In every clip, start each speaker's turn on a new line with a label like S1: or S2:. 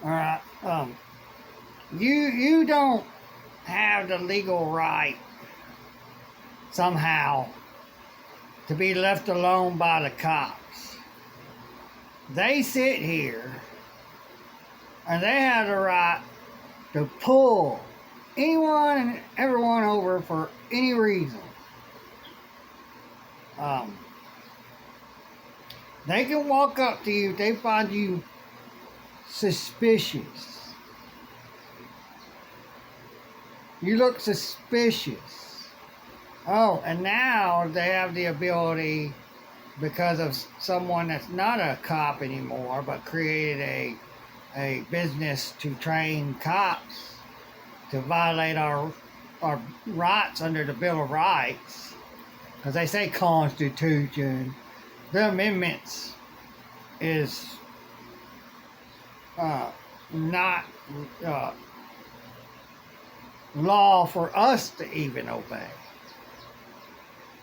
S1: All right. You don't have the legal right somehow to be left alone by the cops. They sit here and they have the right to pull anyone and everyone over for any reason. Um, they can walk up to you if they find you suspicious. You look suspicious. Oh, and now they have the ability, because of someone that's not a cop anymore, but created a business to train cops to violate our rights under the Bill of Rights. Because they say Constitution. The amendments is not law for us to even obey.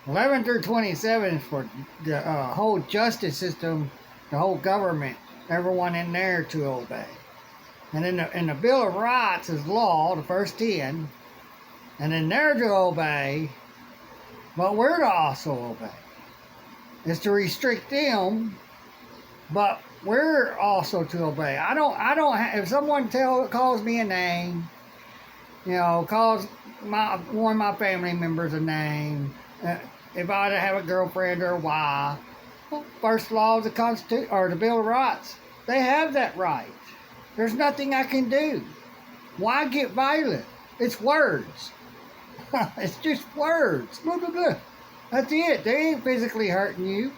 S1: 11 through 27 is for the whole justice system, the whole government, everyone in there to obey. And in the Bill of Rights is law, the first 10, and then they're to obey, but we're to also obey. It's to restrict them, but we're also to obey. If someone calls me a name, calls one of my family members a name, if I have a girlfriend or a wife, first law of the Constitution or the Bill of Rights, they have that right. There's nothing I can do. Why get violent? It's words. It's just words. Blah, blah, blah. That's it. They ain't physically hurting you.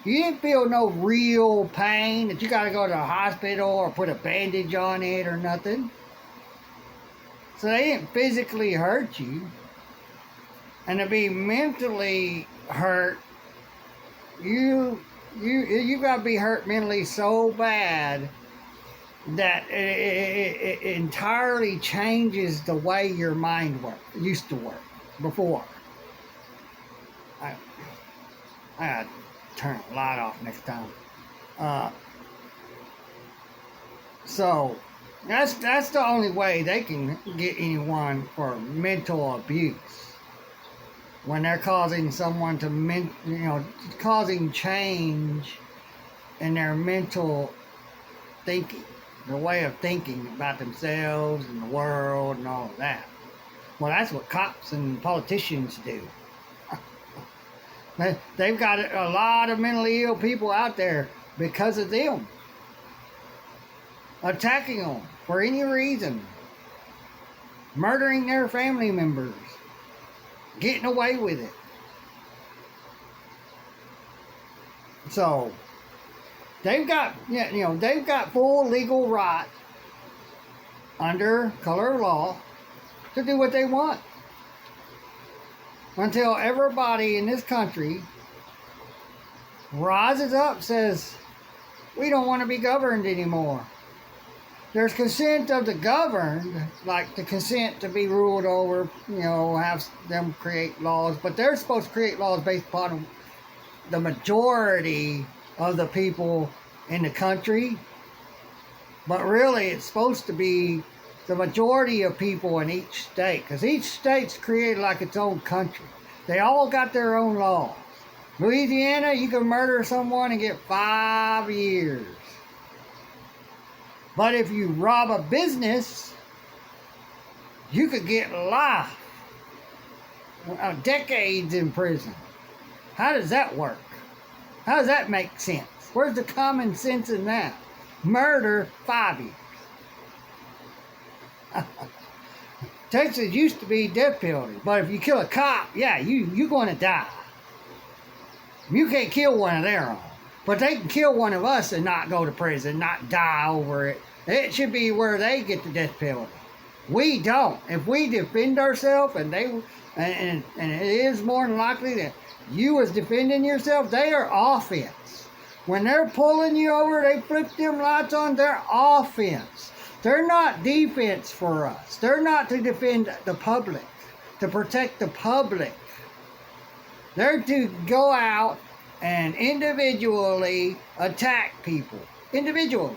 S1: You didn't feel no real pain that you got to go to the hospital or put a bandage on it or nothing. So they didn't physically hurt you. And to be mentally hurt, you got to be hurt mentally so bad that it entirely changes the way your mind used to work before. I gotta turn the light off next time. So that's the only way they can get anyone for mental abuse, when they're causing someone to causing change in their mental thinking, their way of thinking about themselves and the world and all of that. Well, that's what cops and politicians do. They've got a lot of mentally ill people out there because of them. Attacking them for any reason. Murdering their family members. Getting away with it. So, they've got full legal right under color of law to do what they want. Until everybody in this country rises up and says, we don't want to be governed anymore. There's consent of the governed, like the consent to be ruled over, have them create laws, but they're supposed to create laws based upon the majority of the people in the country. But really, it's supposed to be the majority of people in each state, because each state's created like its own country. They all got their own laws. Louisiana, you can murder someone and get 5 years. But if you rob a business, you could get life, decades in prison. How does that work? How does that make sense? Where's the common sense in that? Murder, 5 years. Texas used to be death penalty, but if you kill a cop, yeah, you're going to die. You can't kill one of their own, but they can kill one of us and not go to prison, not die over it. It should be where they get the death penalty. We don't. If we defend ourselves, and it is more than likely that you was defending yourself, they are offense. When they're pulling you over, they flip them lights on, they're offense. They're not defense for us. They're not to defend the public, to protect the public. They're to go out and individually attack people. Individually.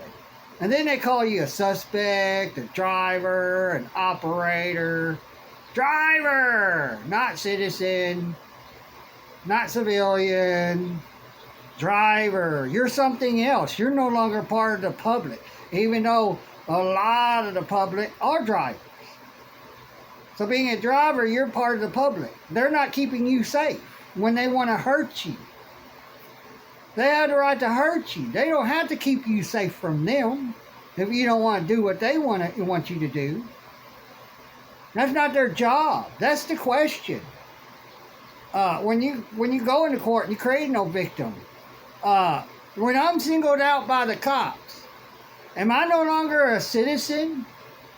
S1: And then they call you a suspect, a driver, an operator. Driver, not citizen, not civilian. Driver, you're something else. You're no longer part of the public, even though a lot of the public are drivers. So being a driver, you're part of the public. They're not keeping you safe when they want to hurt you. They have the right to hurt you. They don't have to keep you safe from them if you don't want to do what they want you to do. That's not their job. That's the question. When you go into court and you create no victim, when I'm singled out by the cops, am I no longer a citizen?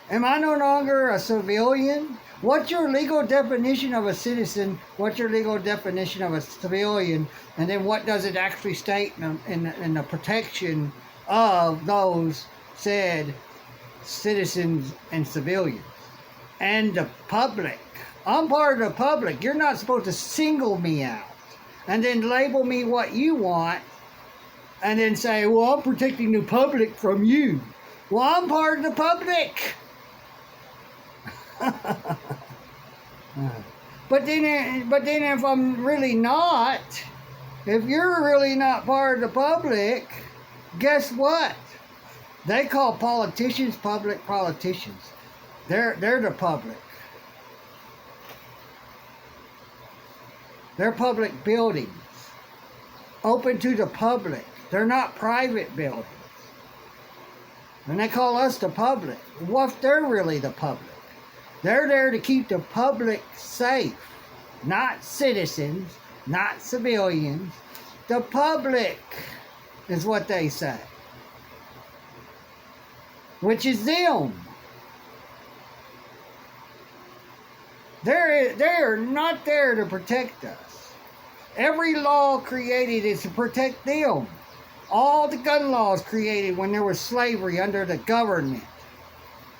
S1: Am I no longer a civilian? What's your legal definition of a citizen? What's your legal definition of a civilian? And then what does it actually state in the protection of those said citizens and civilians? And the public. I'm part of the public. You're not supposed to single me out and then label me what you want and then say, well, I'm protecting the public from you. Well, I'm part of the public. But then if I'm really not, if you're really not part of the public, guess what? They call politicians public politicians. They're the public. They're public buildings, open to the public. They're not private buildings. And they call us the public. What if they're really the public? They're there to keep the public safe, not citizens, not civilians. The public is what they say, which is them. They're not there to protect us. Every law created is to protect them. All the gun laws created when there was slavery under the government.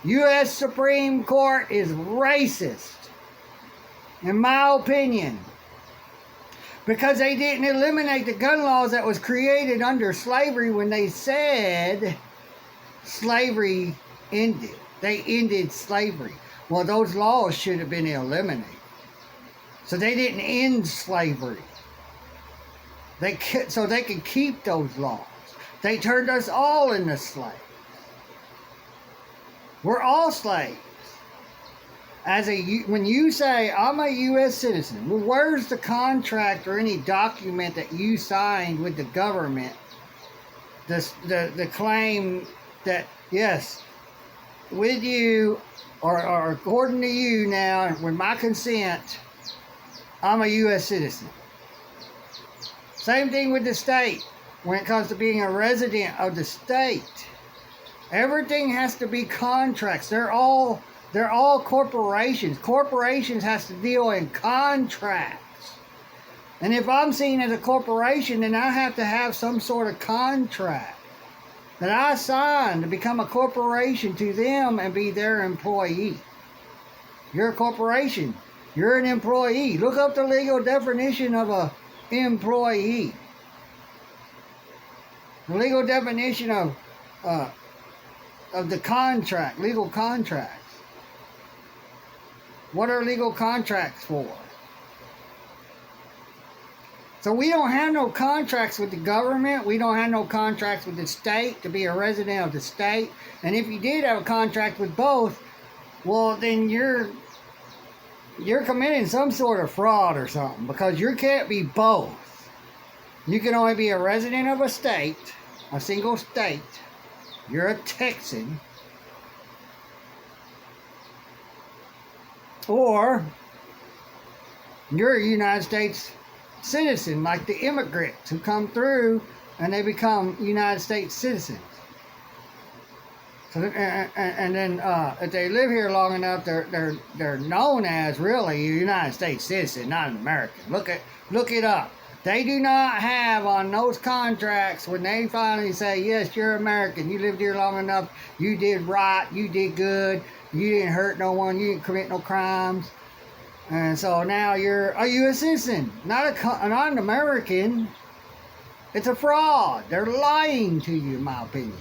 S1: U.S. Supreme Court is racist, in my opinion, because they didn't eliminate the gun laws that was created under slavery when they said slavery ended. They ended slavery. Well, those laws should have been eliminated. So they didn't end slavery. So they could keep those laws. They turned us all into slaves. We're all slaves. When you say, I'm a U.S. citizen, well, where's the contract or any document that you signed with the government? The claim that, yes, with you, or according to you now, with my consent, I'm a U.S. citizen. Same thing with the state. When it comes to being a resident of the state, everything has to be contracts. They're all corporations. Corporations has to deal in contracts. And if I'm seen as a corporation, then I have to have some sort of contract that I signed to become a corporation to them and be their employee. You're a corporation. You're an employee. Look up the legal definition of a employee. The legal definition of the contract, legal contracts. What are legal contracts for? So we don't have no contracts with the government. We don't have no contracts with the state to be a resident of the state. And if you did have a contract with both, well, then you're committing some sort of fraud or something, because you can't be both. You can only be a resident of a state, a single state. You're a Texan. Or you're a United States citizen, like the immigrants who come through and they become United States citizens. So, and then if they live here long enough, they're known as really a United States citizen, not an American. Look it up. They do not have on those contracts, when they finally say, yes, you're American, you lived here long enough, you did right, you did good, you didn't hurt no one, you didn't commit no crimes, and so now you're a U.S. citizen, not an American. It's a fraud. They're lying to you, in my opinion.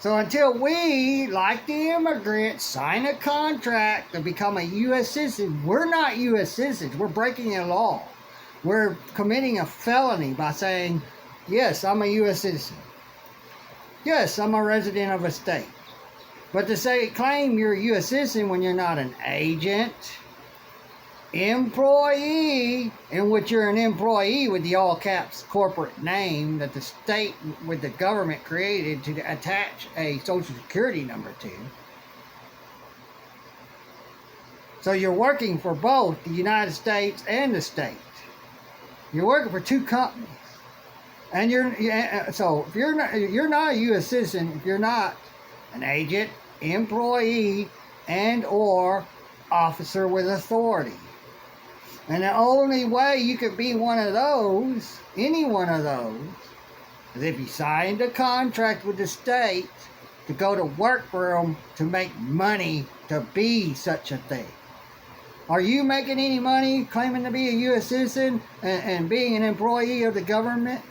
S1: So until we, like the immigrants, sign a contract to become a U.S. citizen, we're not U.S. citizens. We're breaking a law. We're committing a felony by saying, yes, I'm a U.S. citizen. Yes, I'm a resident of a state. But to claim you're a U.S. citizen when you're not an agent, employee, in which you're an employee with the all caps corporate name that the state with the government created to attach a social security number to. So you're working for both the United States and the state. You're working for two companies. And so if you're not a U.S. citizen if you're not an agent, employee, and or officer with authority. And the only way you could be one of those, any one of those, is if you signed a contract with the state to go to work for them to make money to be such a thing. Are you making any money claiming to be a U.S. citizen and being an employee of the government?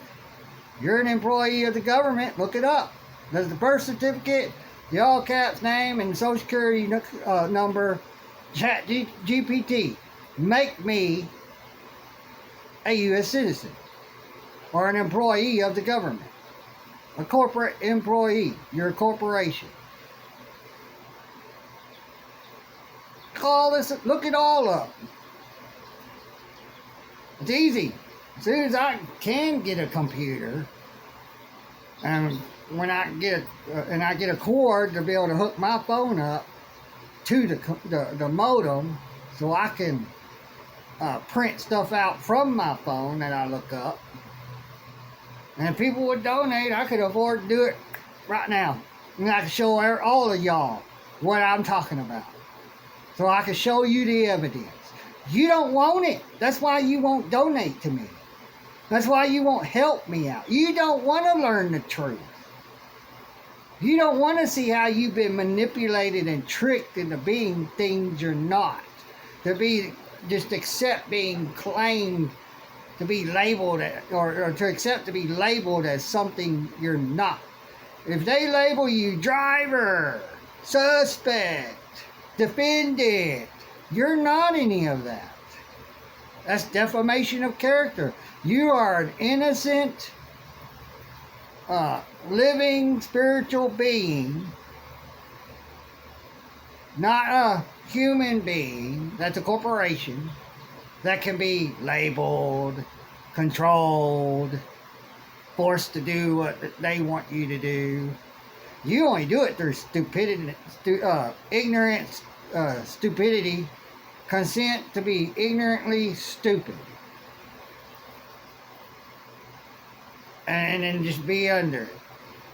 S1: You're an employee of the government. Look it up. Does the birth certificate, the all caps name, and social security number, chat GPT, make me a U.S. citizen or an employee of the government? A corporate employee. You're a corporation. Call this, look it all up. It's easy. As soon as I can get a computer, and when I get a cord to be able to hook my phone up to the modem, so I can print stuff out from my phone that I look up. And if people would donate, I could afford to do it right now. And I could show all of y'all what I'm talking about. So I can show you the evidence. You don't want it. That's why you won't donate to me. That's why you won't help me out. You don't want to learn the truth. You don't want to see how you've been manipulated and tricked into being things you're not. To be just accept being claimed to be labeled or to accept to be labeled as something you're not. If they label you driver, suspect, defendant, you're not any of that. That's defamation of character. You are an innocent, living spiritual being, not a human being that's a corporation that can be labeled, controlled, forced to do what they want you to do. You only do it through stupidity, ignorance, stupidity, consent to be ignorantly stupid. And then just be under it.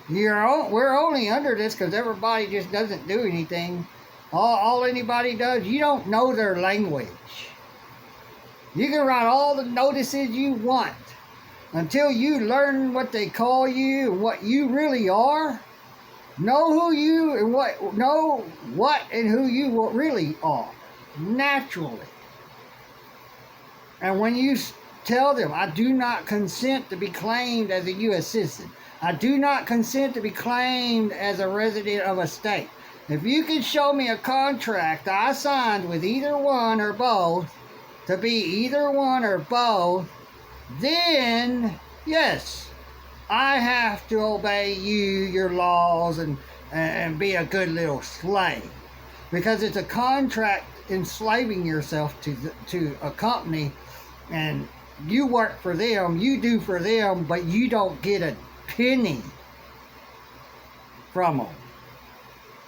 S1: We're only under this because everybody just doesn't do anything. All anybody does, you don't know their language. You can write all the notices you want until you learn what they call you and what you really are. Know who you and what and who you really are naturally. And when you tell them, I do not consent to be claimed as a U.S. citizen. I do not consent to be claimed as a resident of a state. If you can show me a contract I signed with either one or both to be either one or both, then yes, I have to obey you, your laws, and be a good little slave. Because it's a contract enslaving yourself to a company, and you work for them, you do for them, but you don't get a penny from them.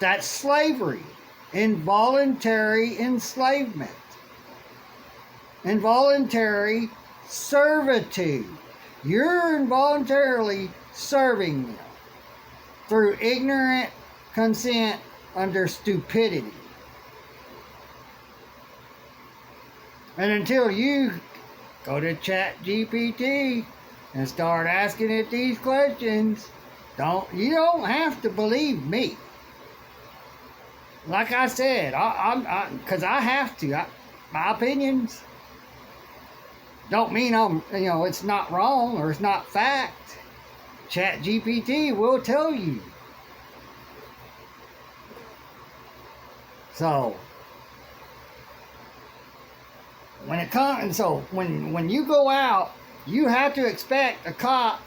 S1: That's slavery. Involuntary enslavement. Involuntary servitude. You're involuntarily serving them through ignorant consent under stupidity. And until you go to ChatGPT and start asking it these questions, you don't have to believe me. Like I said, because I have to. My opinions don't mean it's not wrong or it's not fact. ChatGPT will tell you. So when it comes, so when you go out, you have to expect a cop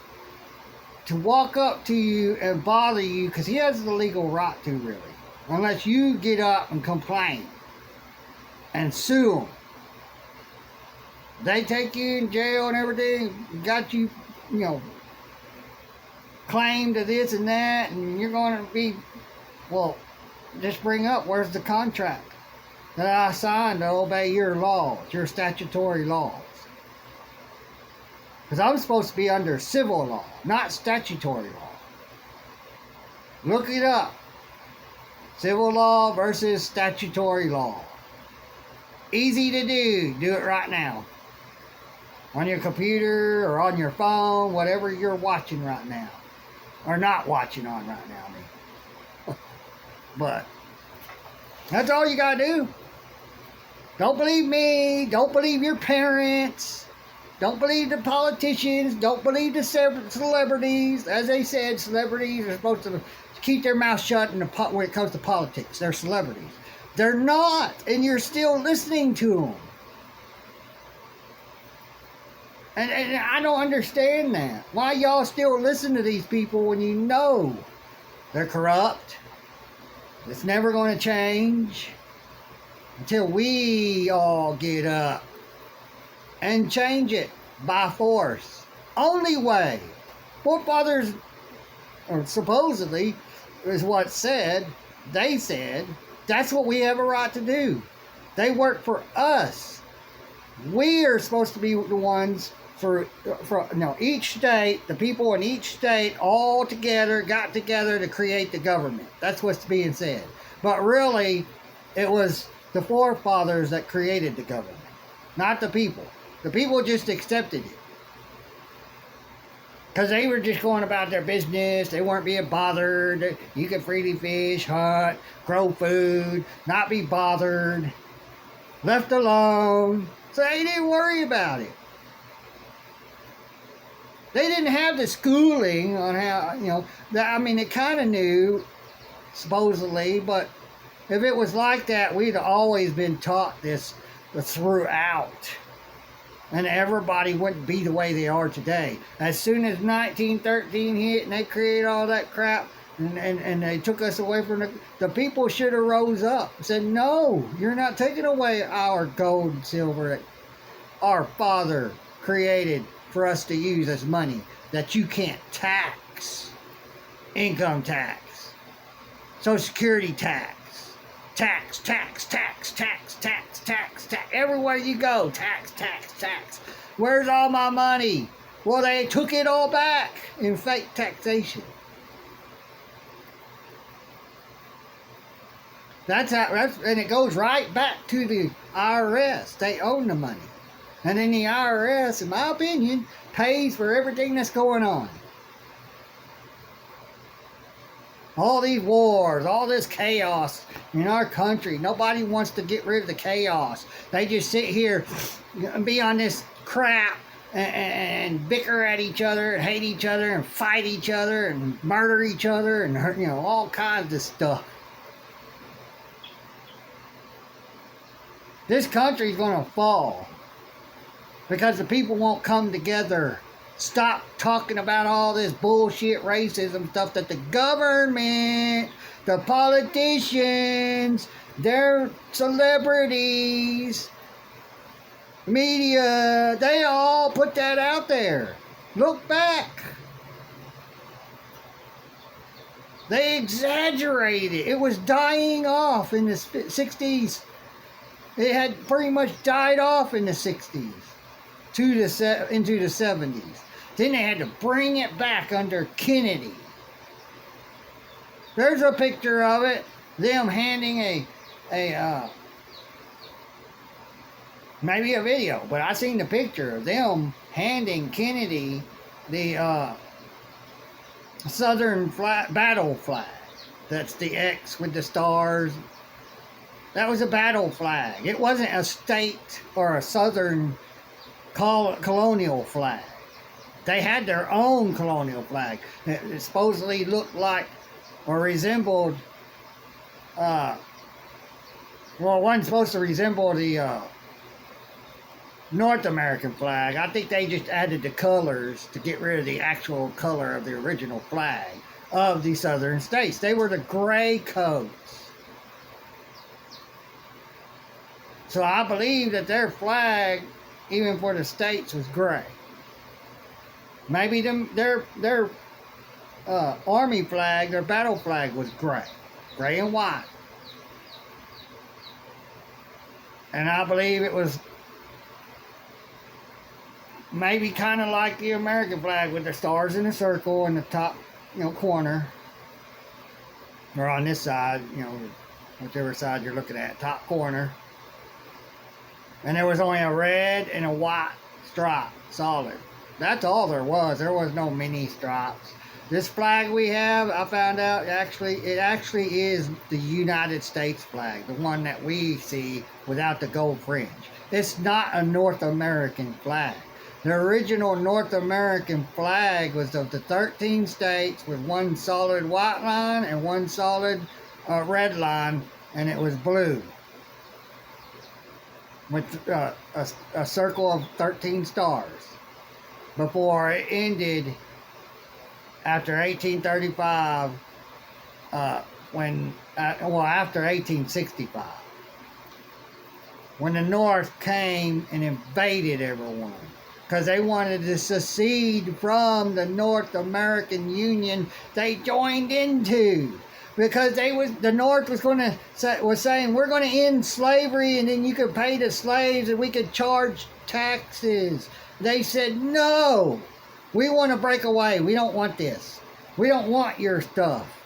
S1: to walk up to you and bother you because he has the legal right to, really, unless you get up and complain and sue them. They take you in jail and everything, got you, you know, claimed to this and that, and you're going to be, well, just bring up, where's the contract that I signed to obey your laws, your statutory laws? Because I'm supposed to be under civil law, not statutory law. Look it up. Civil law versus statutory law. Easy to do. Do it right now. On your computer or on your phone, whatever you're watching right now. Or not watching on right now, I mean. But that's all you gotta do. Don't believe me. Don't believe your parents. Don't believe the politicians. Don't believe the celebrities. As they said, celebrities are supposed to keep their mouth shut when it comes to politics. They're celebrities. They're not, and you're still listening to them. And I don't understand that. Why y'all still listen to these people when you know they're corrupt? It's never going to change until we all get up and change it by force. Only way. Forefathers, or supposedly, is what said. They said that's what we have a right to do. They work for us. We are supposed to be the ones for each state, the people in each state all together got together to create the government. That's what's being said. But really, it was the forefathers that created the government, not the people. The people just accepted it. Because they were just going about their business. They weren't being bothered. You could freely fish, hunt, grow food, not be bothered, left alone. So they didn't worry about it. They didn't have the schooling on how, I mean, they kind of knew, supposedly, but if it was like that, we'd always been taught this throughout. And everybody wouldn't be the way they are today. As soon as 1913 hit and they created all that crap and they took us away from the people should have rose up and said, no, you're not taking away our gold and silver that our father created for us to use as money that you can't tax. Income tax, Social Security tax, tax. Everywhere you go, tax. Where's all my money? Well, they took it all back in fake taxation. And it goes right back to the IRS. They own the money. And then the IRS, in my opinion, pays for everything that's going on. All these wars, all this chaos in our country. Nobody wants to get rid of the chaos. They just sit here and be on this crap and bicker at each other and hate each other and fight each other and murder each other and all kinds of stuff. This country's going to fall because the people won't come together. Stop talking about all this bullshit racism stuff that the government, the politicians, their celebrities, media, they all put that out there. Look back. They exaggerated it. It was dying off in the 60s. It had pretty much died off in the 60s into the 70s. Then they had to bring it back under Kennedy. There's a picture of it. Them handing maybe a video, but I seen the picture of them handing Kennedy the Southern battle flag. That's the X with the stars. That was a battle flag. It wasn't a state or a Southern colonial flag. They had their own colonial flag. It supposedly looked like or resembled Well, it wasn't supposed to resemble the North American flag. I think they just added the colors to get rid of the actual color of the original flag of the southern states. They were the gray coats. So I believe that their flag, even for the states, was gray. Maybe their army flag, their battle flag was gray and white. And I believe it was maybe kind of like the American flag with the stars in a circle in the top, corner. Or on this side, whichever side you're looking at, top corner. And there was only a red and a white stripe, solid. That's all there was. There was no mini stripes. This flag we have, I found out, it actually is the United States flag, the one that we see without the gold fringe. It's not a North American flag. The original North American flag was of the 13 states with one solid white line and one solid red line, and it was blue with a circle of 13 stars before it ended after 1835, after 1865, when the North came and invaded everyone. Because they wanted to secede from the North American Union they joined into. Because the North was saying, we're going to end slavery, and then you could pay the slaves and we could charge taxes. They said, no, we want to break away. We don't want this. We don't want your stuff.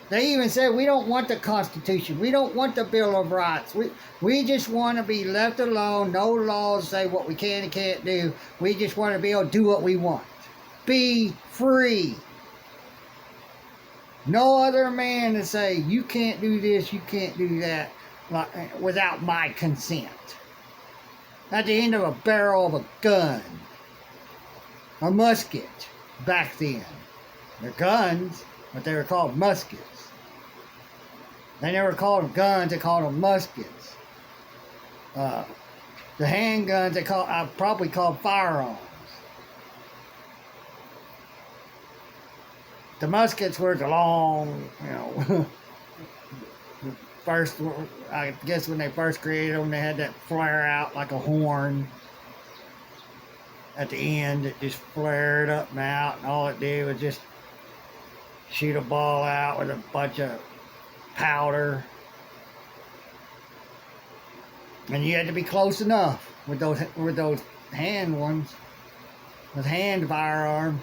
S1: They even said, we don't want the Constitution. We don't want the Bill of Rights. We just want to be left alone. No laws say what we can and can't do. We just want to be able to do what we want. Be free. No other man to say, you can't do this, you can't do that, without my consent. At the end of a barrel of a gun. A musket, back then. They're guns, but they were called muskets. They never called them guns, they called them muskets. The handguns, I probably called firearms. The muskets were the long, first, I guess when they first created them, they had that flare out like a horn at the end. It just flared up and out, and all it did was just shoot a ball out with a bunch of powder. And you had to be close enough with those hand ones, with hand firearms.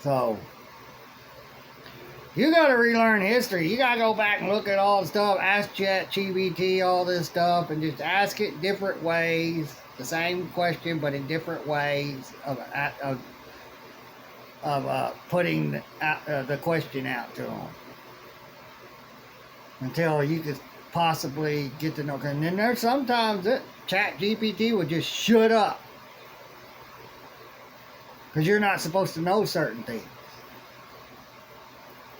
S1: So, you got to relearn history. You got to go back and look at all the stuff. Ask ChatGPT all this stuff and just ask it different ways. The same question, but in different ways of putting the question out to them. Until you could possibly get to know. And then there's sometimes that ChatGPT will just shut up. Because you're not supposed to know certain things.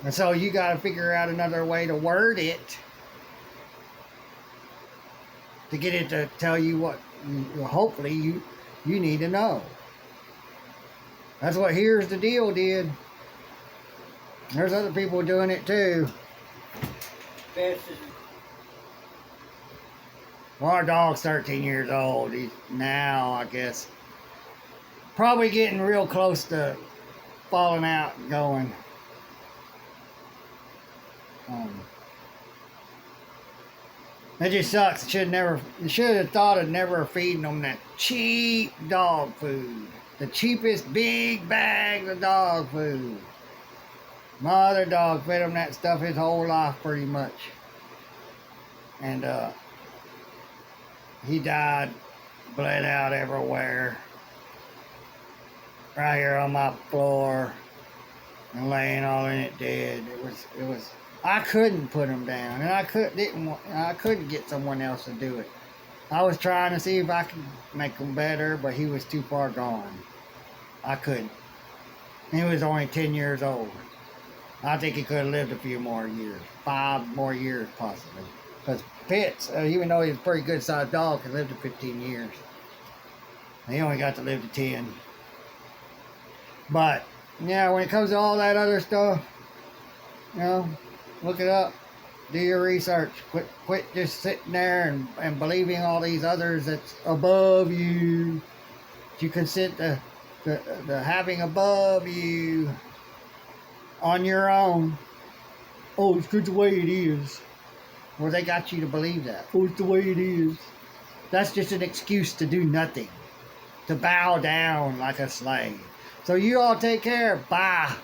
S1: And so you got to figure out another way to word it to get it to tell you what hopefully you need to know. That's what Here's the Deal did. There's other people doing it too. Well, our dog's 13 years old. He's now, I guess, probably getting real close to falling out and going. It just sucks. You should have thought of never feeding them that cheap dog food. The cheapest big bags of dog food. My other dog fed him that stuff his whole life pretty much. And he died, bled out everywhere. Right here on my floor. And laying all in it dead. It was I couldn't put him down, and I couldn't get someone else to do it. I was trying to see if I could make him better, but he was too far gone. I couldn't. He was only 10 years old. I think he could have lived a few more years, 5 more years possibly. Because Pitts, even though he was a pretty good sized dog, could live to 15 years. He only got to live to 10. But, yeah, when it comes to all that other stuff, you know, look it up. Do your research. Quit just sitting there and believing all these others that's above you. You consent to having above you on your own. Oh, it's good the way it is. Well, they got you to believe that. Oh, it's the way it is. That's just an excuse to do nothing. To bow down like a slave. So you all take care. Bye.